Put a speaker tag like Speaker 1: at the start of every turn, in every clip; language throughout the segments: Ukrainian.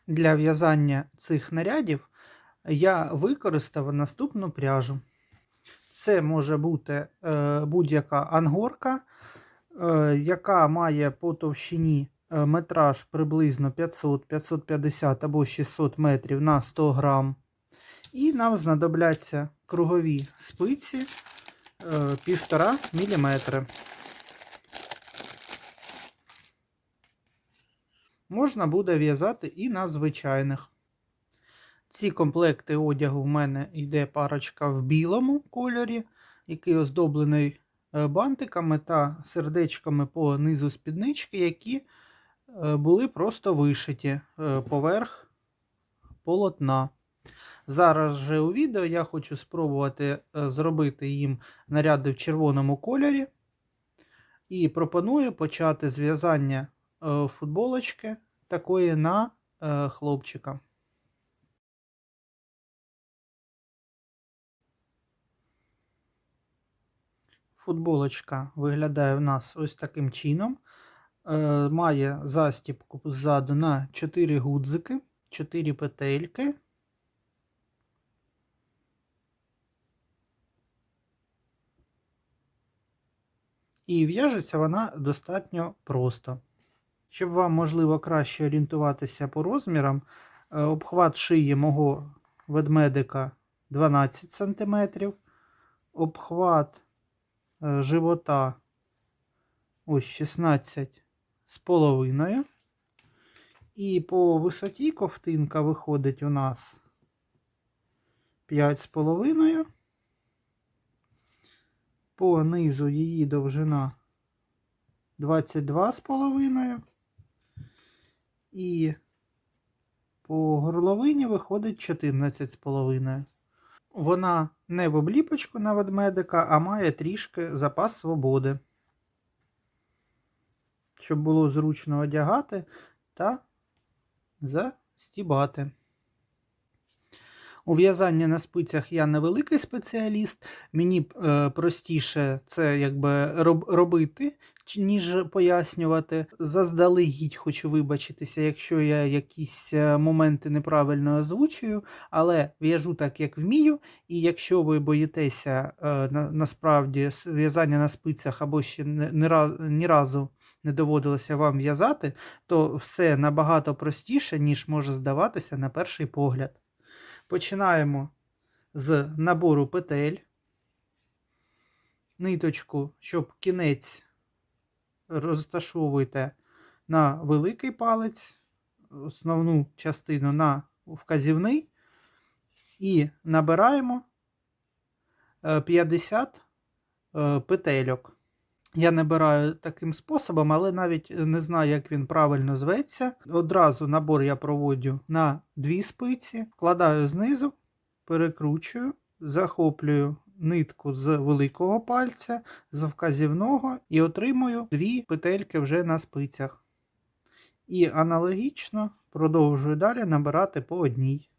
Speaker 1: Для в'язання цих нарядів я використав наступну пряжу. Це може бути будь-яка ангорка, яка має по товщині метраж приблизно 500, 550 або 600 метрів на 100 грам. І нам знадобляться кругові спиці 1,5 мм. Можна буде в'язати і на звичайних. Ці комплекти одягу в мене йде парочка в білому кольорі, який оздоблений бантиками та сердечками по низу спіднички, які були просто вишиті поверх полотна. Зараз же у відео я хочу спробувати зробити їм наряди в червоному кольорі. І пропоную почати з в'язання футболочки такої на хлопчика. Футболочка виглядає в нас ось таким чином. Має застібку ззаду на 4 гудзики, 4 петельки. І в'яжеться вона достатньо просто. Щоб вам, можливо, краще орієнтуватися по розмірам, обхват шиї мого ведмедика 12 см, обхват живота ось 16,5. І по висоті ковтинка виходить у нас 5,5. По низу її довжина 22,5. І по горловині виходить 14,5. Вона не в обліпочку на ведмедика, а має трішки запас свободи, щоб було зручно одягати та застібати. У в'язанні на спицях я не великий спеціаліст, мені простіше це якби робити, ніж пояснювати. Заздалегідь хочу вибачитися, якщо я якісь моменти неправильно озвучую, але в'яжу так, як вмію, і якщо ви боїтеся насправді в'язання на спицях або ще ні разу не доводилося вам в'язати, то все набагато простіше, ніж може здаватися на перший погляд. Починаємо з набору петель. Ниточку, щоб кінець розташовуйте на великий палець, основну частину на вказівний і набираємо 50 петельок. Я набираю таким способом, але навіть не знаю, як він правильно зветься. Одразу набор я проводжу на 2 спиці, вкладаю знизу, перекручую, захоплюю нитку з великого пальця, з вказівного і отримую 2 петельки вже на спицях. І аналогічно продовжую далі набирати по одній.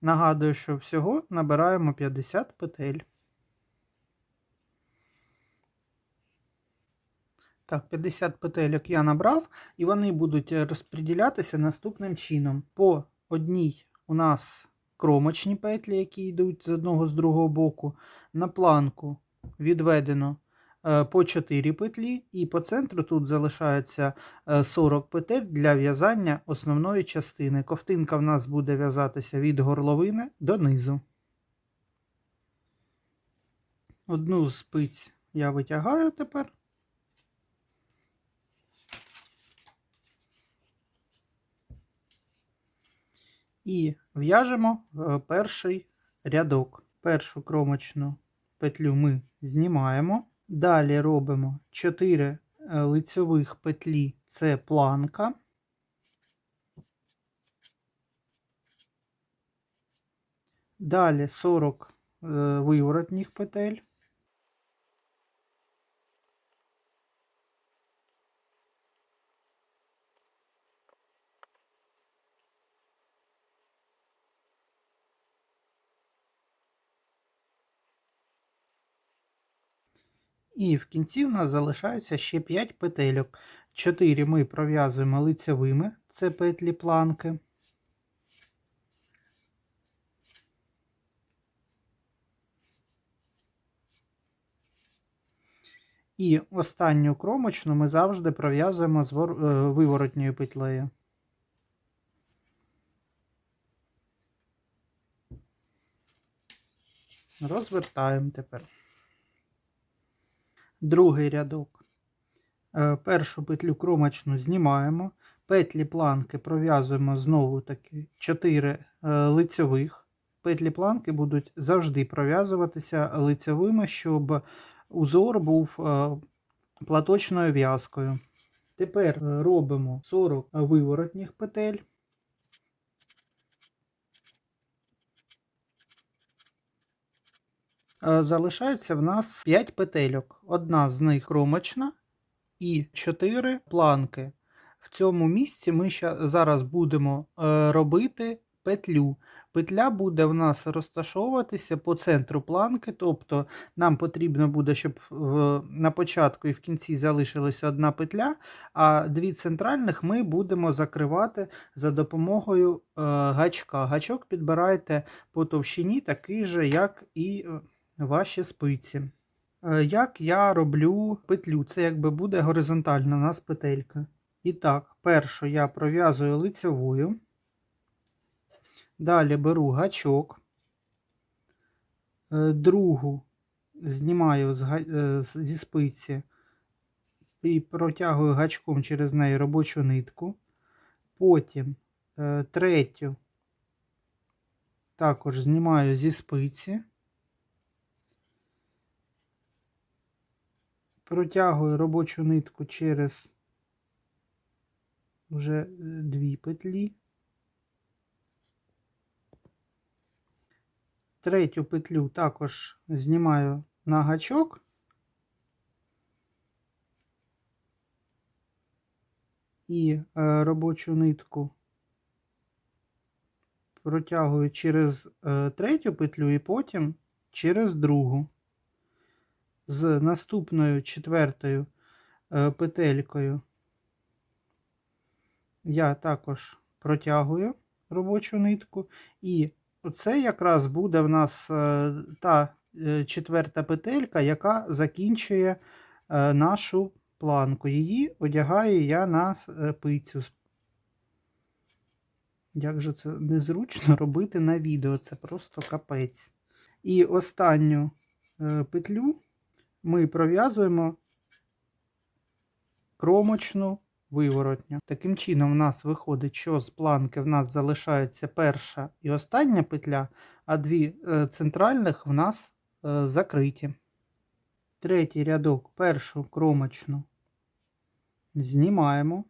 Speaker 1: Нагадую, що всього набираємо 50 петель. Так, 50 петельок я набрав, і вони будуть розподілятися наступним чином. По одній у нас кромочні петлі, які йдуть з одного з другого боку. На планку відведено по 4 петлі, і по центру тут залишається 40 петель для в'язання основної частини. Ковтинка в нас буде в'язатися від горловини до низу. Одну з спиць я витягаю тепер. І в'яжемо перший рядок. Першу кромочну петлю ми знімаємо. Далі робимо 4 лицьових петлі, це планка. Далі 40 виворотних петель. І в кінці в нас залишається ще 5 петельок. 4 ми пров'язуємо лицевими, це петлі планки. І останню кромочну ми завжди пров'язуємо з виворотньою петлею. Розвертаємо тепер. Другий рядок. Першу петлю кромочну знімаємо, петлі планки пров'язуємо знову таки 4 лицьових. Петлі планки будуть завжди пров'язуватися лицьовими, щоб узор був платочною в'язкою. Тепер робимо 40 виворотніх петель. Залишається в нас 5 петельок. Одна з них кромочна і 4 планки. В цьому місці ми зараз будемо робити петлю. Петля буде в нас розташовуватися по центру планки, тобто нам потрібно буде, щоб на початку і в кінці залишилася одна петля, а дві центральних ми будемо закривати за допомогою гачка. Гачок підбирайте по товщині, такий же, як і ваші спиці. Як я роблю петлю? Це якби буде горизонтальна у нас петелька. І так, першу я пров'язую лицевою. Далі беру гачок. Другу знімаю зі спиці і протягую гачком через неї робочу нитку. Потім третю також знімаю зі спиці. Протягую робочу нитку через вже 2 петлі. Третю петлю також знімаю на гачок. І робочу нитку протягую через третю петлю і потім через другу. З наступною четвертою петелькою я також протягую робочу нитку. І оце якраз буде в нас та четверта петелька, яка закінчує нашу планку. Її одягаю я на спицю. Як же це незручно робити на відео, це просто капець. І останню петлю ми пров'язуємо кромочну виворотню. Таким чином, в нас виходить, що з планки в нас залишається перша і остання петля, а дві центральних в нас закриті. Третій рядок, першу кромочну знімаємо.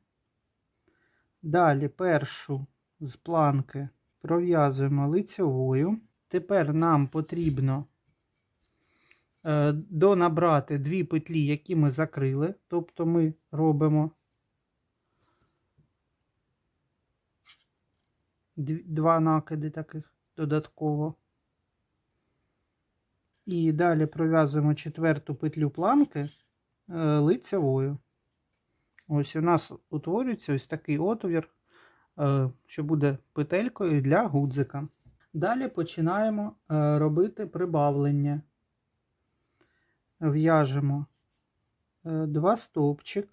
Speaker 1: Далі першу з планки пров'язуємо лицевою. Тепер нам потрібно донабрати 2 петлі, які ми закрили, тобто ми робимо 2 накиди таких додатково. І далі пров'язуємо четверту петлю планки лицевою. Ось у нас утворюється ось такий отвір, що буде петелькою для гудзика. Далі починаємо робити прибавлення. В'яжемо 2 стовпчики,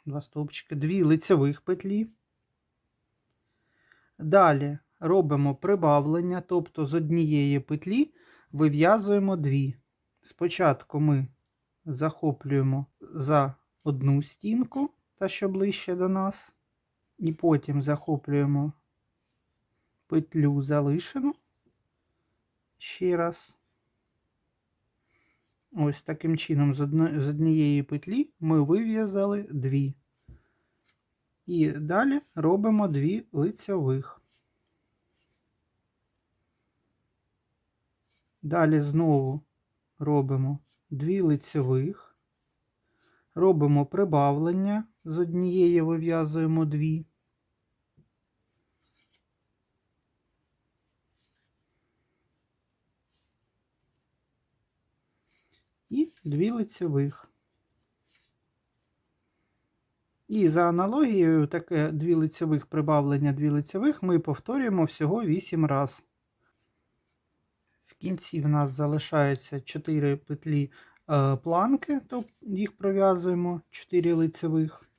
Speaker 1: 2 лицевих петлі. Далі робимо прибавлення, тобто з однієї петлі вив'язуємо 2. Спочатку ми захоплюємо за одну стінку, та що ближче до нас, і потім захоплюємо петлю залишену ще раз. Ось таким чином з однієї петлі ми вив'язали 2. І далі робимо 2 лицьових. Далі знову робимо 2 лицьових. Робимо прибавлення, з однієї вив'язуємо 2. І 2 лицьових. І за аналогією, таке 2 лицьових прибавлення 2 лицьових ми повторюємо всього 8 разів. В кінці в нас залишається 4 петлі планки, тобто їх пров'язуємо 4 лицьових.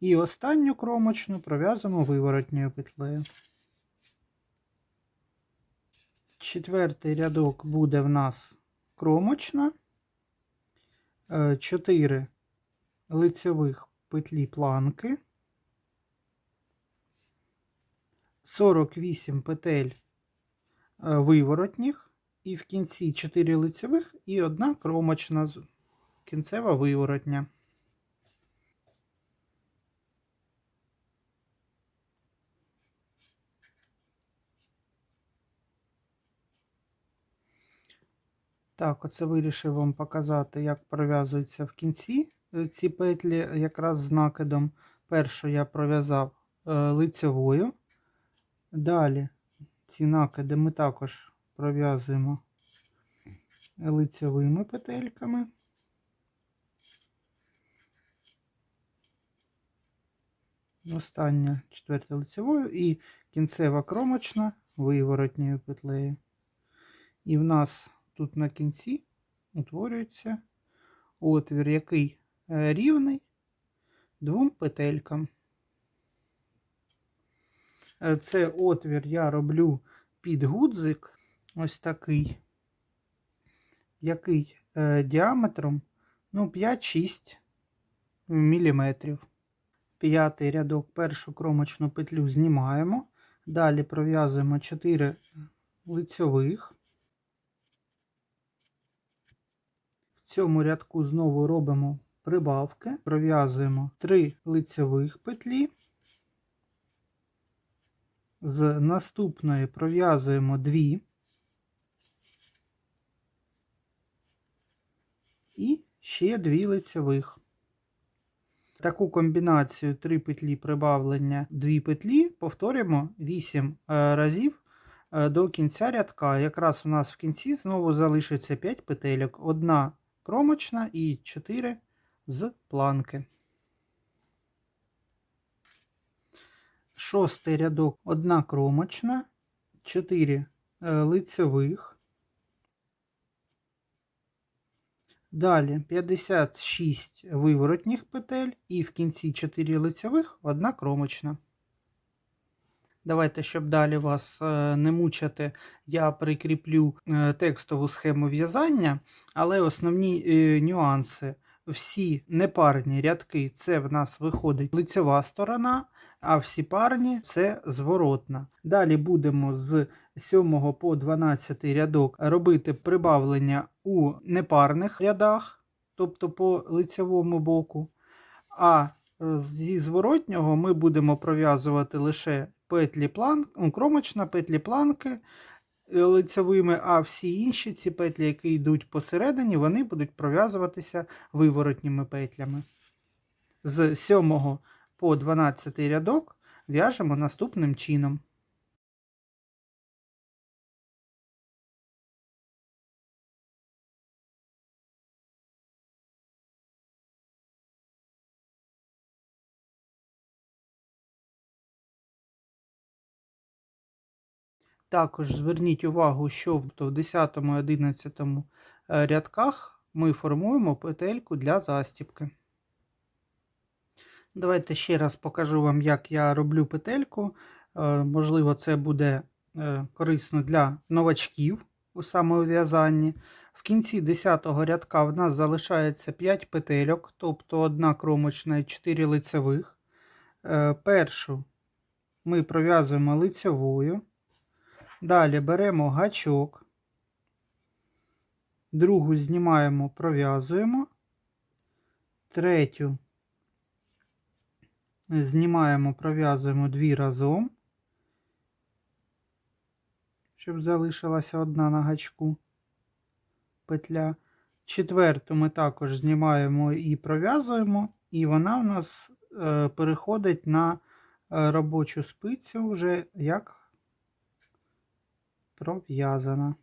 Speaker 1: І останню кромочну пров'язуємо виворотньою петлею. Четвертий рядок буде в нас кромочна, 4 лицьових петлі планки, 48 петель виворотніх, і в кінці 4 лицьових і 1 кромочна кінцева виворотня. Так, оце вирішив вам показати, як пров'язуються в кінці ці петлі якраз з накидом. Першу я пров'язав лицьовою. Далі ці накиди ми також пров'язуємо лицьовими петельками. Остання четверта лицьовою і кінцева кромочна виворотньою петлею. І в нас тут на кінці утворюється отвір, який рівний 2 петелькам. Це отвір я роблю під гудзик, ось такий, який діаметром 5-6 мм. П'ятий рядок, першу кромочну петлю знімаємо, далі пров'язуємо 4 лицьових. В цьому рядку знову робимо прибавки, пров'язуємо 3 лицьових петлі. З наступної пров'язуємо 2 і ще 2 лицьових. Таку комбінацію 3 петлі прибавлення 2 петлі повторюємо 8 разів до кінця рядка. Якраз у нас в кінці знову залишиться 5 петельок, 1 кромочна і 4 з планки. Шостий рядок, 1 кромочна, 4 лицьових. Далі 56 виворотніх петель і в кінці 4 лицьових, 1 кромочна. Давайте, щоб далі вас не мучити, я прикріплю текстову схему в'язання, але основні нюанси. Всі непарні рядки – це в нас виходить лицьова сторона, а всі парні – це зворотна. Далі будемо з 7 по 12 рядок робити прибавлення у непарних рядах, тобто по лицьовому боку. А зі зворотнього ми будемо пров'язувати лише петлі кромочна, петлі планки лицьовими, а всі інші ці петлі, які йдуть посередині, вони будуть пров'язуватися виворотніми петлями. З 7 по 12 рядок в'яжемо наступним чином. Також зверніть увагу, що в 10 і 11 рядках ми формуємо петельку для застібки. Давайте ще раз покажу вам, як я роблю петельку. Можливо, це буде корисно для новачків у самов'язанні. В кінці 10-го рядка в нас залишається 5 петельок, тобто 1 кромочна і 4 лицьових. Першу ми пров'язуємо лицьовою. Далі беремо гачок, другу знімаємо, пров'язуємо, третю знімаємо, пров'язуємо 2 разом, щоб залишилася одна на гачку петля. Четверту ми також знімаємо і пров'язуємо, і вона в нас переходить на робочу спицю вже як пров'язана.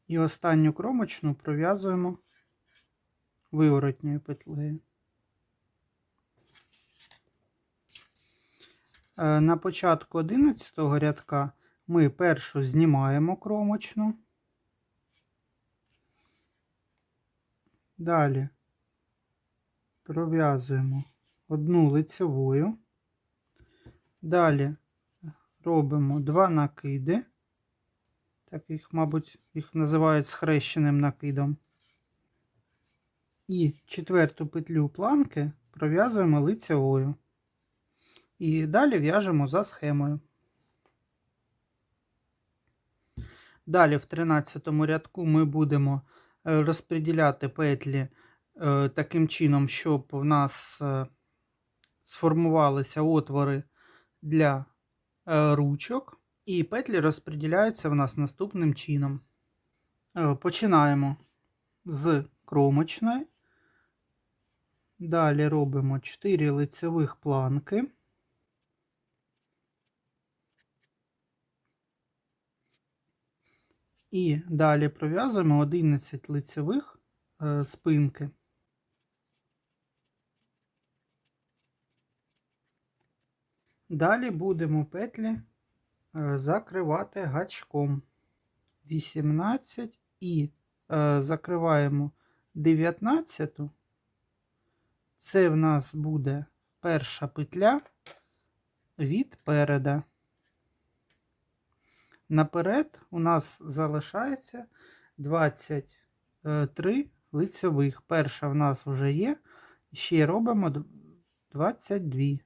Speaker 1: І останню кромочну пров'язуємо виворотньою петлею. На початку 11-го рядка ми першу знімаємо кромочну. Далі пров'язуємо одну лицевою. Далі робимо 2 накиди. Таких, мабуть, їх називають схрещеним накидом. І четверту петлю планки пров'язуємо лицевою. І далі в'яжемо за схемою. Далі в 13-му рядку ми будемо розподіляти петлі таким чином, щоб у нас сформувалися отвори для ручок. І петлі розподіляються в нас наступним чином. Починаємо з кромочної. Далі робимо 4 лицевих планки. І далі пров'язуємо 11 лицевих спинки. Далі будемо петлі закривати гачком. 18 і закриваємо 19. Це в нас буде перша петля від переда. Наперед у нас залишається 23 лицевих. Перша в нас вже є. Ще робимо 22.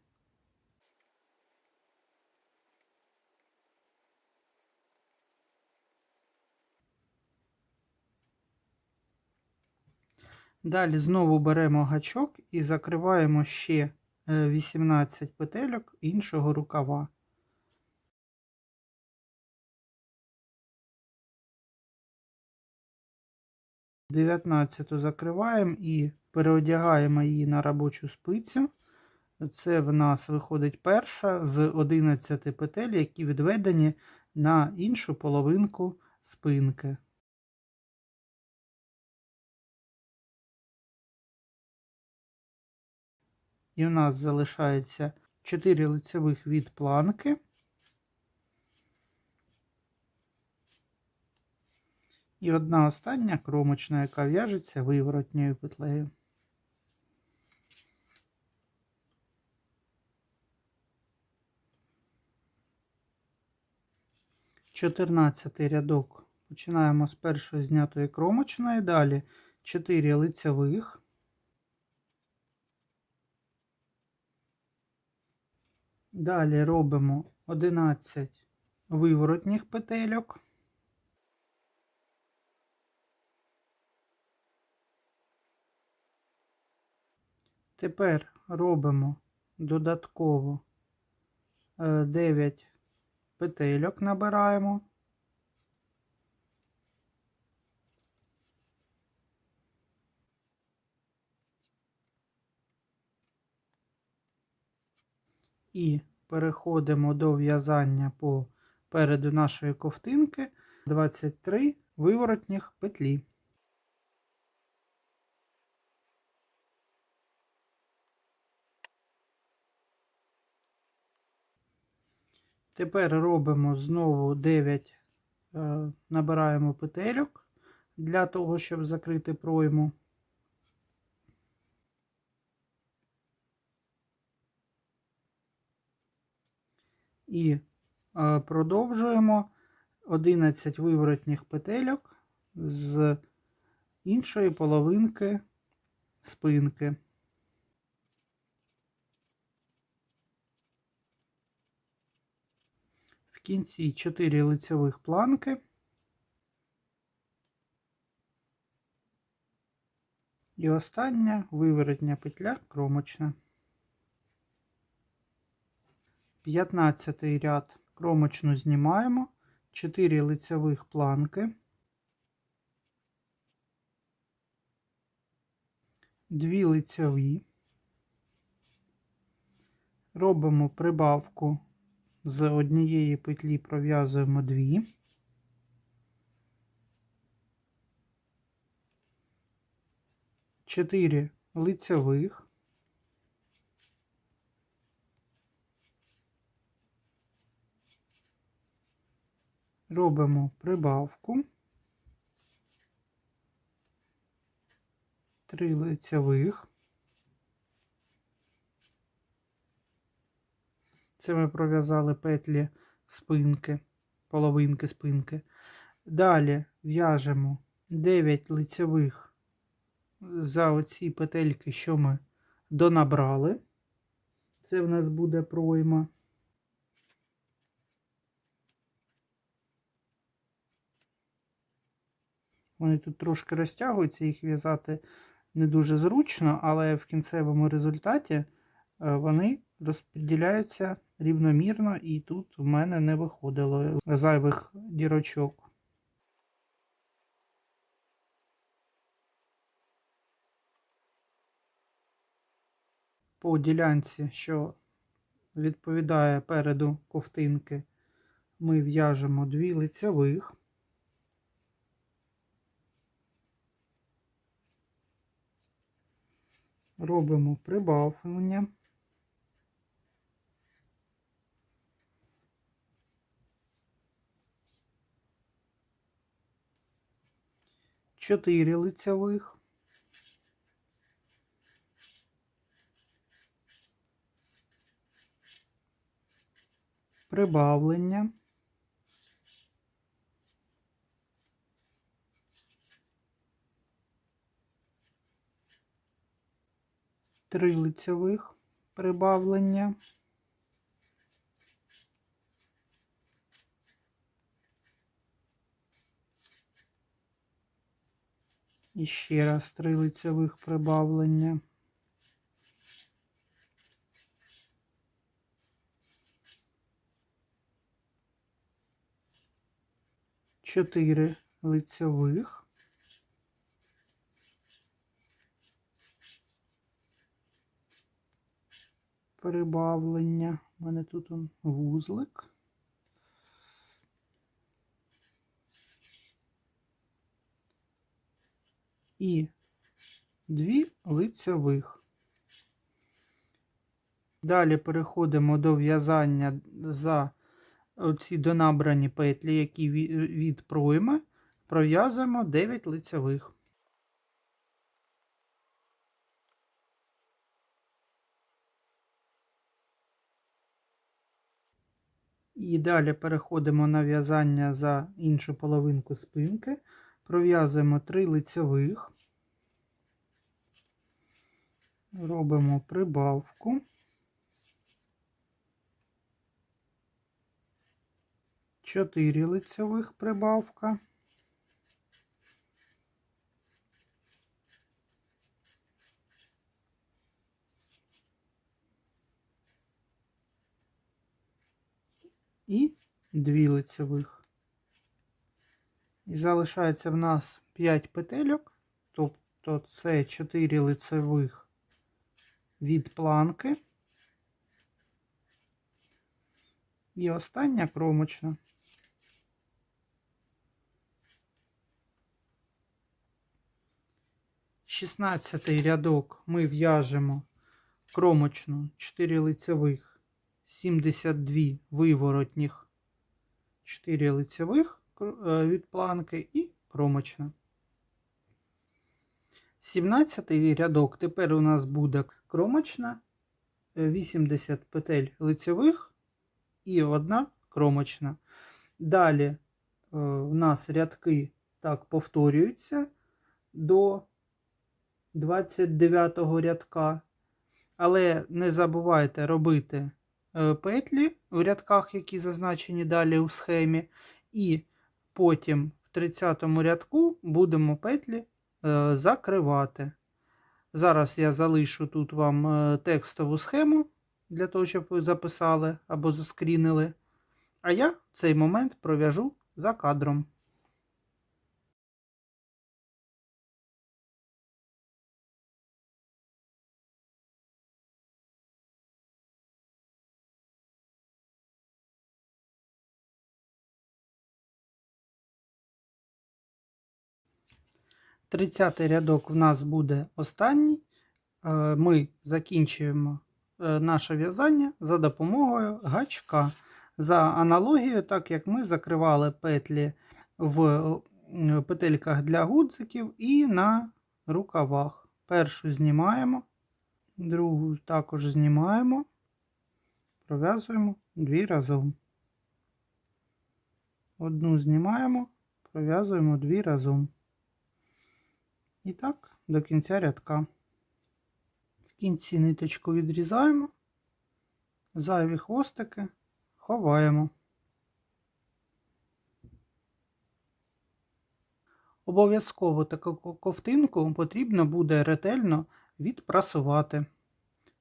Speaker 1: Далі знову беремо гачок і закриваємо ще 18 петельок іншого рукава. Дев'ятнадцяту закриваємо і переодягаємо її на робочу спицю. Це в нас виходить перша з 11 петель, які відведені на іншу половинку спинки. І у нас залишається 4 лицевих від планки. І одна остання кромочна, яка в'яжеться виворотньою петлею. Чотирнадцятий рядок. Починаємо з першої знятої кромочної, далі 4 лицевих. Далі робимо 11 виворотніх петельок. Тепер робимо додатково 9 петельок набираємо. І переходимо до в'язання по переду нашої ковтинки 23 виворотніх петлі. Тепер робимо знову 9, набираємо петельок для того, щоб закрити пройму. І продовжуємо 11 виворотніх петельок з іншої половинки спинки. В кінці 4 лицевих планки. І остання виворотня петля кромочна. 15-й ряд кромочну знімаємо, 4 лицевих планки, 2 лицеві, робимо прибавку з однієї петлі пров'язуємо 2. Чотири лицьових. Робимо прибавку. 3 лицьових. Це ми пров'язали петлі спинки, половинки спинки. Далі в'яжемо 9 лицьових за оці петельки, що ми донабрали. Це в нас буде пройма. Вони тут трошки розтягуються, їх в'язати не дуже зручно, але в кінцевому результаті вони розподіляються рівномірно, і тут в мене не виходило зайвих дірочок. По ділянці, що відповідає переду ковтинки, ми в'яжемо 2 лицьових. Робимо прибавлення. 4 лицьових. Прибавлення. 3 лицьових. Прибавлення. І ще раз 3 лицьових прибавлення. Чотири лицьових. Прибавлення. У мене тут вузлик. І 2 лицьових. Далі переходимо до в'язання за оці донабрані петлі, які від пройми, пров'язуємо 9 лицьових. І далі переходимо на в'язання за іншу половинку спинки, пров'язуємо 3 лицьових, робимо прибавку. 4 лицьових прибавка. І 2 лицьових. І залишається в нас 5 петельок, тобто це 4 лицьових від планки. І остання кромочна. Шістнадцятий рядок ми в'яжемо кромочну 4 лицьових, 72 виворотніх, 4 лицьових від планки і кромочна. 17-й рядок тепер у нас буде кромочна, 80 петель лицьових і 1 кромочна. Далі у нас рядки так повторюються до 29-го рядка. Але не забувайте робити петлі в рядках, які зазначені далі у схемі. І потім в 30-му рядку будемо петлі закривати. Зараз я залишу тут вам текстову схему, для того, щоб ви записали або заскрінили. А я цей момент пров'яжу за кадром. 30-й рядок в нас буде останній. Ми закінчуємо наше в'язання за допомогою гачка. За аналогією, так як ми закривали петлі в петельках для гудзиків і на рукавах. Першу знімаємо, другу також знімаємо, пров'язуємо 2 разом. Одну знімаємо, пров'язуємо 2 разом. І так до кінця рядка. В кінці ниточку відрізаємо, зайві хвостики ховаємо. Обов'язково таку ковтинку потрібно буде ретельно відпрасувати.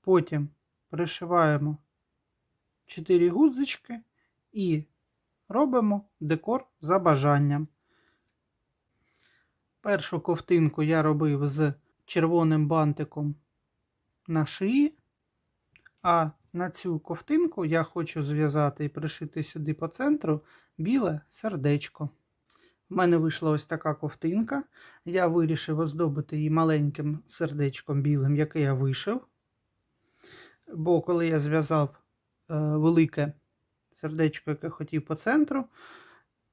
Speaker 1: Потім пришиваємо 4 гудзички і робимо декор за бажанням. Першу ковтинку я робив з червоним бантиком на шиї, а на цю ковтинку я хочу зв'язати і пришити сюди по центру біле сердечко. У мене вийшла ось така ковтинка. Я вирішив оздобити її маленьким сердечком білим, яке я вишив. Бо коли я зв'язав велике сердечко, яке хотів по центру,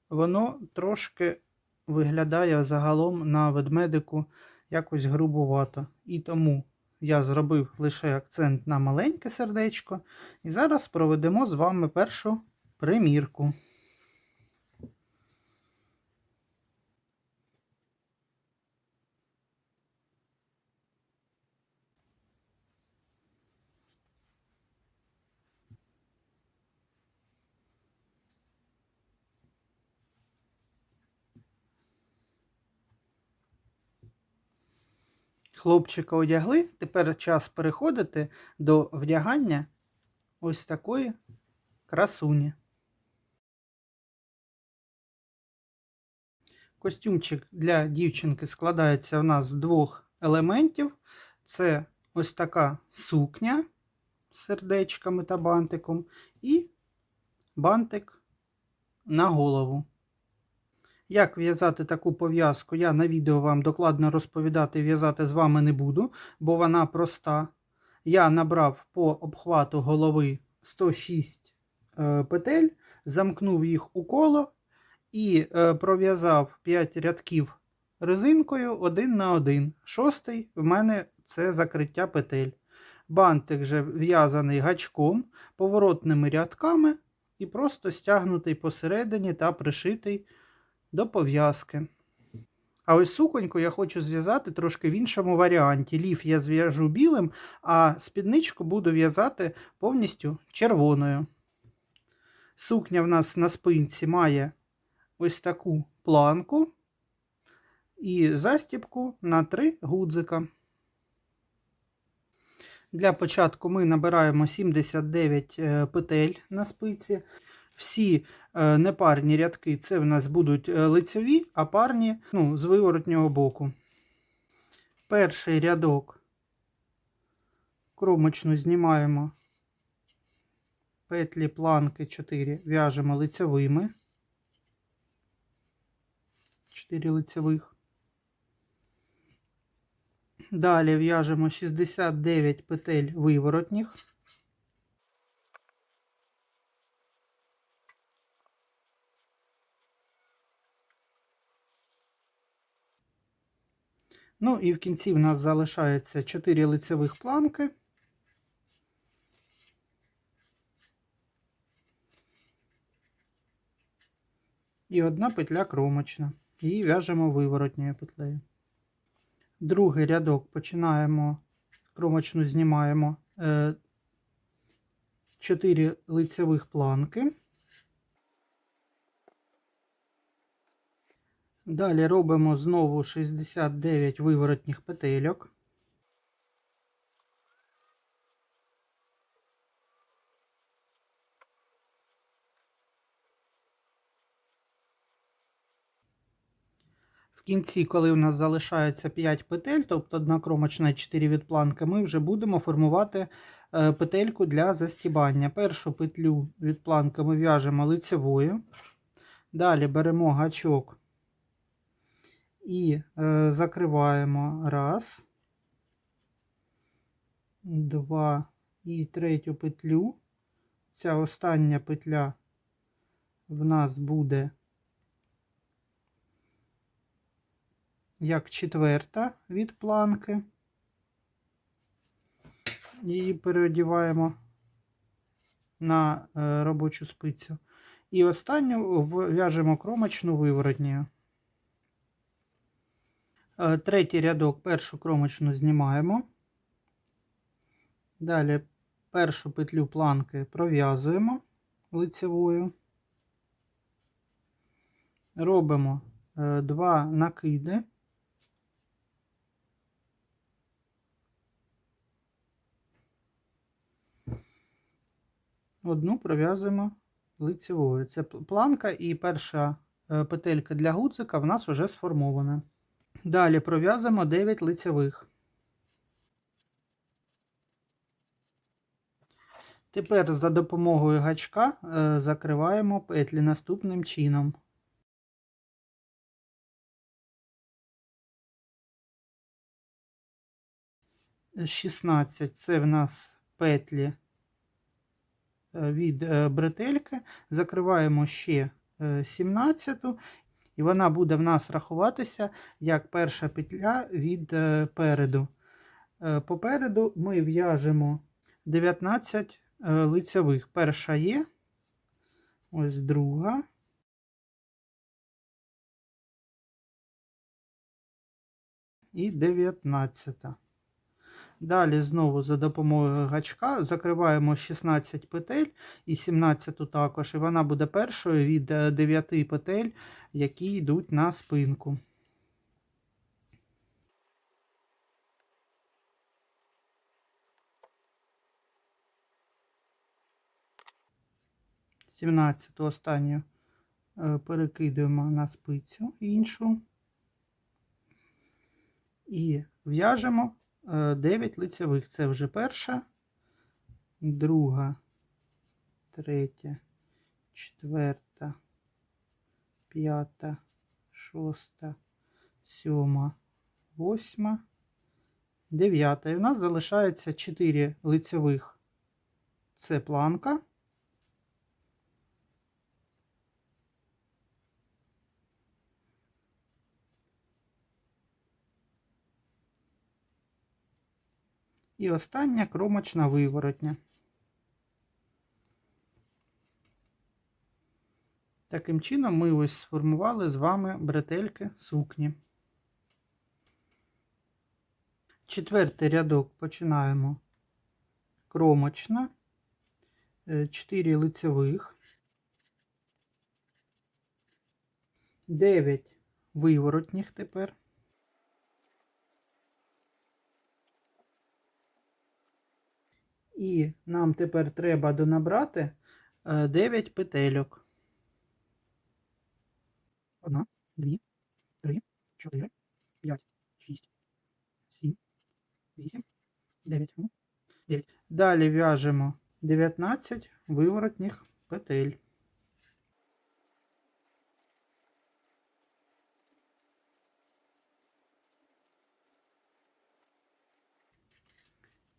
Speaker 1: воно трошки виглядає загалом на ведмедику якось грубувато. І тому я зробив лише акцент на маленьке сердечко. І зараз проведемо з вами першу примірку. Хлопчика одягли, тепер час переходити до вдягання ось такої красуні. Костюмчик для дівчинки складається у нас з 2 елементів. Це ось така сукня з сердечками та бантиком і бантик на голову. Як в'язати таку пов'язку, я на відео вам докладно розповідати і в'язати з вами не буду, бо вона проста. Я набрав по обхвату голови 106 петель, замкнув їх у коло і пров'язав 5 рядків резинкою 1 на 1. 6-й в мене це закриття петель. Бантик же в'язаний гачком, поворотними рядками і просто стягнутий посередині та пришитий до пов'язки. А ось суконьку я хочу зв'язати трошки в іншому варіанті. Ліф я зв'яжу білим, а спідничку буду в'язати повністю червоною. Сукня в нас на спинці має ось таку планку і застібку на 3 гудзика. Для початку ми набираємо 79 петель на спиці. Всі непарні рядки це в нас будуть лицеві, а парні з виворотнього боку. Перший рядок кромочну знімаємо, петлі планки 4 в'яжемо лицевими, 4 лицевих. Далі в'яжемо 69 петель виворотніх. Ну і в кінці в нас залишається 4 лицевих планки. І 1 петля кромочна. Її в'яжемо виворотньою петлею. Другий рядок починаємо, кромочну знімаємо 4 лицевих планки. Далі робимо знову 69 виворотніх петельок. В кінці, коли у нас залишається 5 петель, тобто 1 кромочна і 4 відпланки, ми вже будемо формувати петельку для застібання. Першу петлю відпланки ми в'яжемо лицевою. Далі беремо гачок І закриваємо 1, 2 і третю петлю. Ця остання петля в нас буде як 4-та від планки. Її переодіваємо на робочу спицю. І останню в'яжемо кромочну виворотнею. Третій рядок, першу кромочну знімаємо. Далі першу петлю планки пров'язуємо лицевою. Робимо 2 накиди. Одну пров'язуємо лицевою. Це планка, і перша петелька для гудзика в нас вже сформована. Далі пров'язуємо 9 лицевих. Тепер за допомогою гачка закриваємо петлі наступним чином. 16 це в нас петлі від бретельки. Закриваємо ще 17-ту, і вона буде в нас рахуватися як перша петля від переду. Попереду ми в'яжемо 19 лицевих. Перша є, ось друга. І 19. Далі знову за допомогою гачка закриваємо 16 петель і 17 також. І вона буде першою від 9 петель, які йдуть на спинку. Сімнадцяту останню перекидуємо на спицю іншу. І в'яжемо 9 лицевих. Це вже перша, друга, третя, четверта, п'ята, шоста, сьома, восьма, дев'ята. І у нас залишається 4 лицевих. Це планка. І остання кромочна виворотня. Таким чином ми ось сформували з вами бретельки сукні. Четвертий рядок починаємо кромочна, 4 лицевих, 9 виворотніх тепер. І нам тепер треба донабрати 9 петельок. 1, 2, 3, 4, 5, 6, 7, 8, 9. 9. Далі в'яжемо 19 виворотніх петель.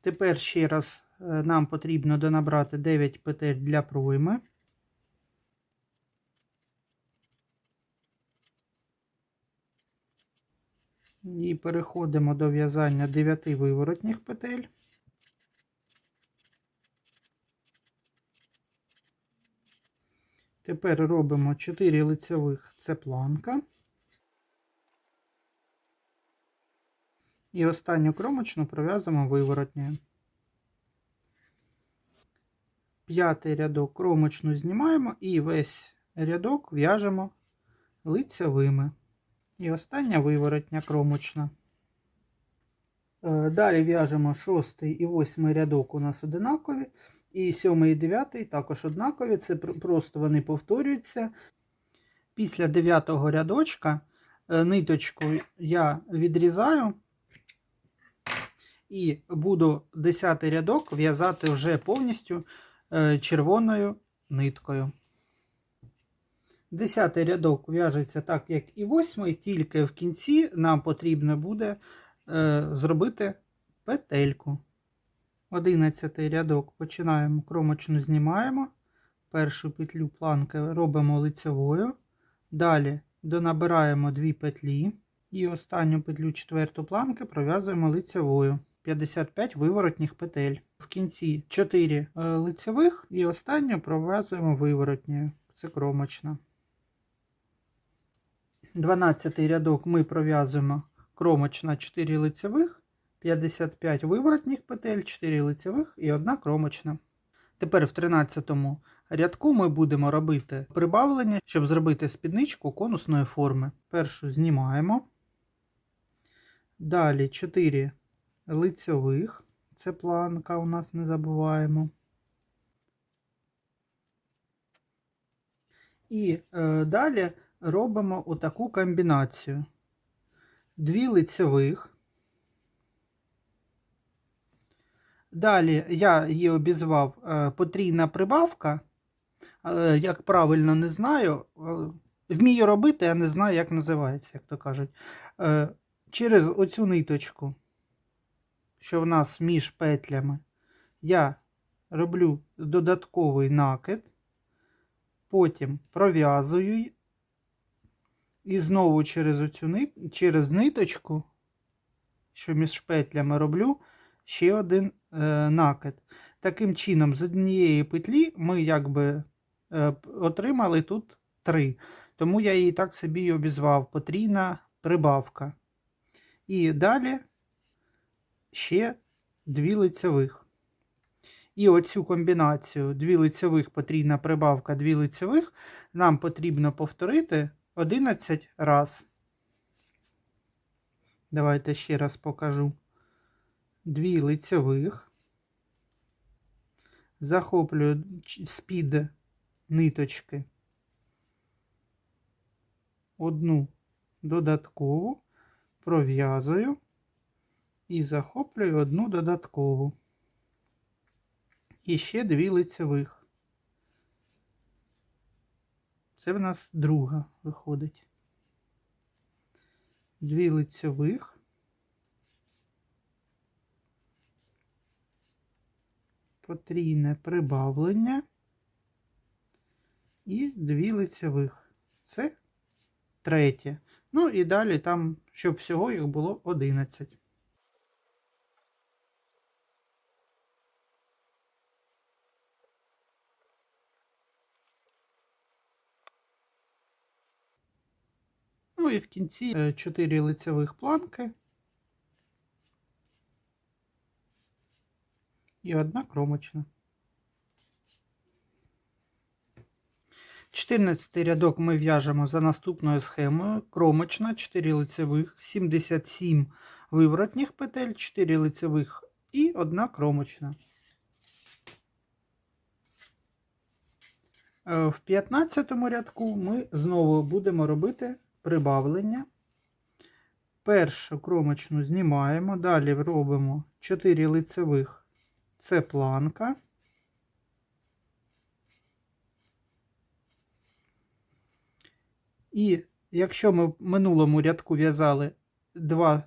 Speaker 1: Тепер ще раз нам потрібно донабрати 9 петель для пройми. І переходимо до в'язання 9 виворотніх петель. Тепер робимо 4 лицевих, це планка. І останню кромочну пров'язуємо виворотнею. П'ятий рядок кромочну знімаємо і весь рядок в'яжемо лицевими. І остання виворотня кромочна. Далі в'яжемо 6 і 8 рядок у нас однакові. І 7 і 9 також однакові. Це просто вони повторюються. Після 9 рядочка ниточку я відрізаю. І буду 10 рядок в'язати вже повністю червоною ниткою. 10-й рядок в'яжеться так, як і 8-й, тільки в кінці нам потрібно буде зробити петельку. 11-й рядок починаємо, кромочну знімаємо, першу петлю планки робимо лицевою, далі донабираємо 2 петлі і останню петлю 4 планки пров'язуємо лицевою. 55 виворотніх петель. В кінці 4 лицевих і останню пров'язуємо виворотньою. Це кромочна. 12-й рядок ми пров'язуємо кромочна 4 лицевих, 55 виворотніх петель, 4 лицевих і 1 кромочна. Тепер в 13-му рядку ми будемо робити прибавлення, щоб зробити спідничку конусної форми. Першу знімаємо. Далі 4 лицевих, це планка у нас, не забуваємо. І далі робимо отаку комбінацію. 2 лицевих. Далі я її обізвав потрійна прибавка. Як правильно, не знаю. Вмію робити, а не знаю, як називається, як то кажуть. Через оцю ниточку, що в нас між петлями, я роблю додатковий накид, потім пров'язую і знову через ниточку, що між петлями, роблю ще один накид. Таким чином, з однієї петлі ми якби отримали тут 3. Тому я її так собі і обізвав потрійна прибавка. І далі ще 2 лицевих. І оцю комбінацію 2 лицевих, потрійна прибавка, 2 лицевих нам потрібно повторити 11 раз. Давайте ще раз покажу. 2 лицевих. Захоплюю з-під ниточки 1 додаткову, пров'язую і захоплюю 1 додаткову. І ще 2 лицевих. Це в нас друга виходить. 2 лицевих. Потрійне прибавлення і 2 лицевих. Це третє. Ну і далі там, щоб всього їх було 11. Ну і в кінці 4 лицевих планки і 1 кромочна. 14 рядок ми в'яжемо за наступною схемою. Кромочна, 4 лицевих, 77 виворотніх петель, 4 лицевих і 1 кромочна. В 15 рядку ми знову будемо робити прибавлення. Першу кромочну знімаємо, далі робимо 4 лицевих, це планка. І якщо ми в минулому рядку в'язали 2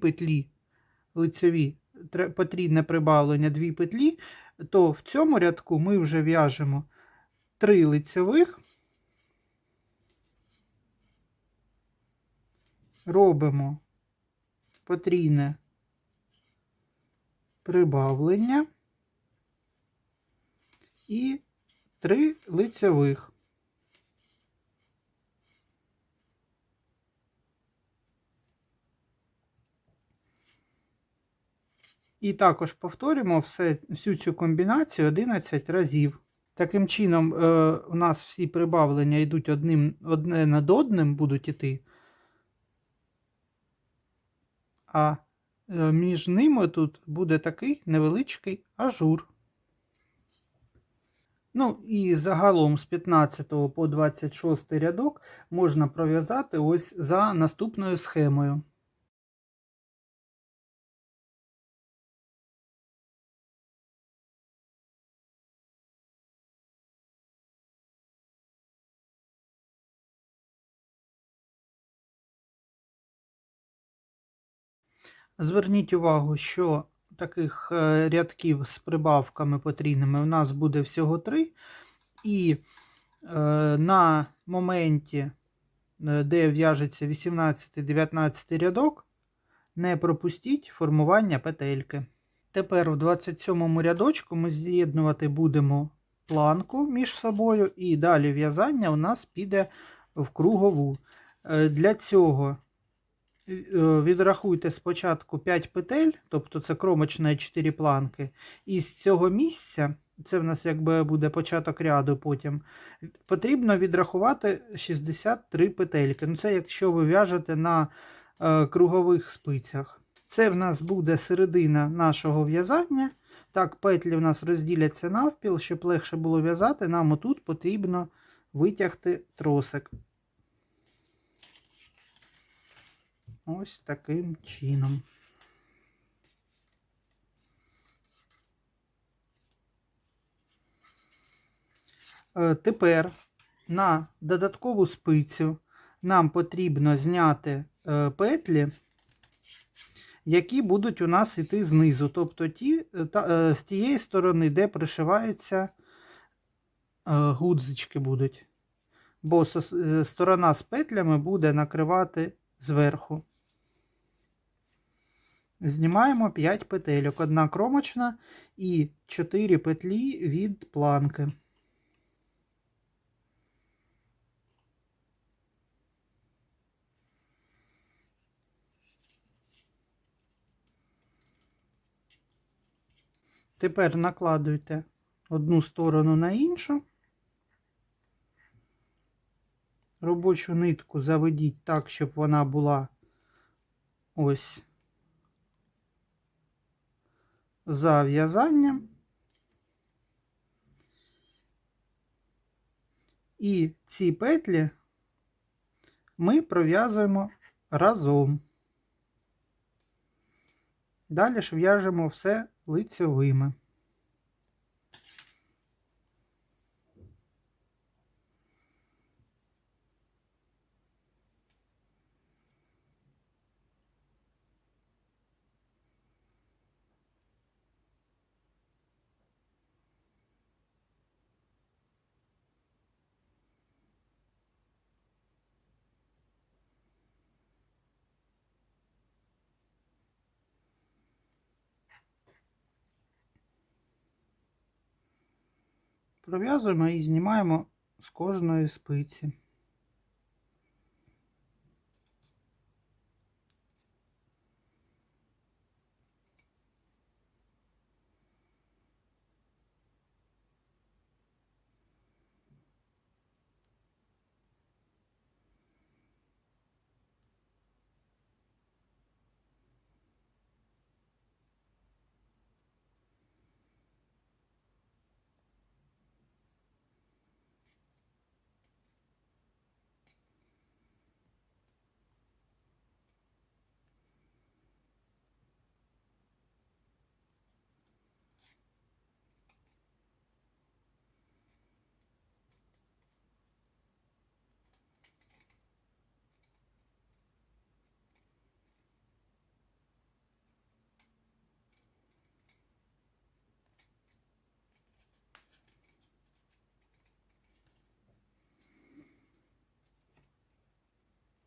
Speaker 1: петлі лицеві, потрібне прибавлення 2 петлі, то в цьому рядку ми вже в'яжемо 3 лицевих, робимо потрійне прибавлення і 3 лицевих. І також повторюємо всю цю комбінацію 11 разів. Таким чином, у нас всі прибавлення йдуть одне над одним, будуть іти, а між ними тут буде такий невеличкий ажур. Ну і загалом з 15 по 26 рядок можна пров'язати ось за наступною схемою. Зверніть увагу, що таких рядків з прибавками потрійними у нас буде всього 3. І на моменті, де в'яжеться 18-19 рядок, не пропустіть формування петельки. Тепер в 27 рядочку ми з'єднувати будемо планку між собою, і далі в'язання у нас піде в кругову. Для цього відрахуйте спочатку 5 петель, тобто це кромочна 4 планки, і з цього місця, це в нас якби буде початок ряду потім, потрібно відрахувати 63 петельки. Це якщо ви в'яжете на кругових спицях. Це в нас буде середина нашого в'язання. Так, петлі в нас розділяться навпіл, щоб легше було в'язати, нам отут потрібно витягти тросик. Ось таким чином. Тепер на додаткову спицю нам потрібно зняти петлі, які будуть у нас йти знизу, тобто з тієї сторони, де пришиваються гудзички будуть. Бо сторона з петлями буде накривати зверху. Знімаємо 5 петельок, 1 кромочна і 4 петлі від планки. Тепер накладуйте одну сторону на іншу. Робочу нитку заведіть так, щоб вона була ось за в'язанням. І ці петлі ми пров'язуємо разом. Далі ж в'яжемо все лицьовими. Пров'язуємо і знімаємо з кожної спиці.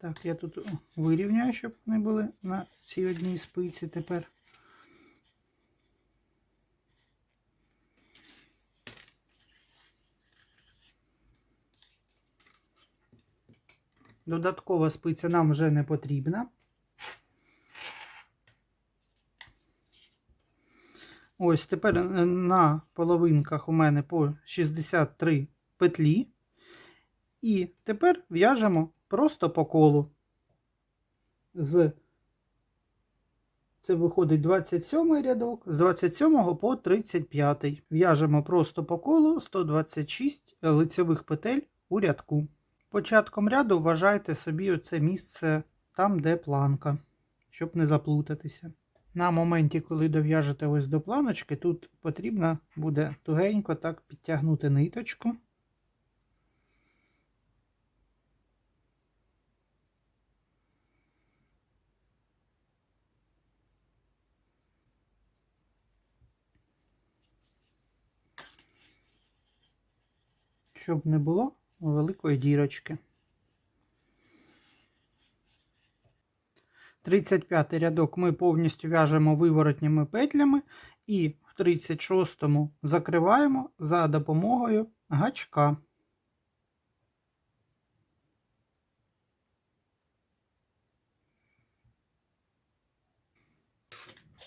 Speaker 1: Так, я тут вирівняю, щоб вони були на цій одній спиці тепер. Додаткова спиця нам вже не потрібна. Ось тепер на половинках у мене по 63 петлі. І тепер в'яжемо просто по колу. Це виходить 27 рядок, з 27 по 35. В'яжемо просто по колу 126 лицевих петель у рядку. Початком ряду вважайте собі оце місце там, де планка, щоб не заплутатися. На моменті, коли дов'яжете ось до планочки, тут потрібно буде тугенько так підтягнути ниточку. щоб не було великої дірочки. 35-й рядок ми повністю в'яжемо виворотніми петлями і в 36-му закриваємо за допомогою гачка.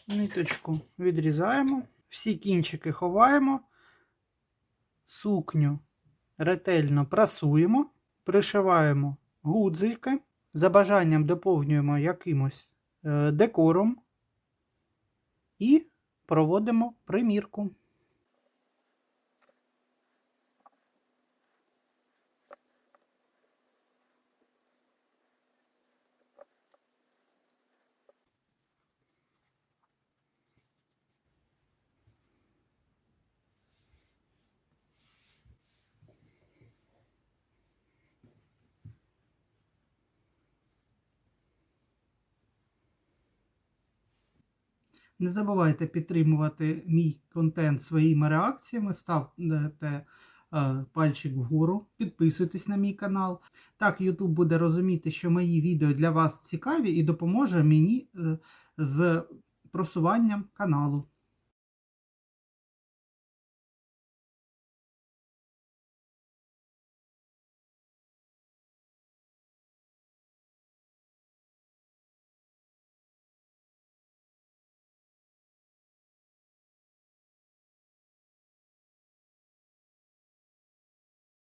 Speaker 1: Ниточку відрізаємо, всі кінчики ховаємо, сукню ретельно прасуємо, пришиваємо гудзики, за бажанням доповнюємо якимось декором і проводимо примірку. Не забувайте підтримувати мій контент своїми реакціями, ставте пальчик вгору, підписуйтесь на мій канал. Так YouTube буде розуміти, що мої відео для вас цікаві і допоможе мені з просуванням каналу.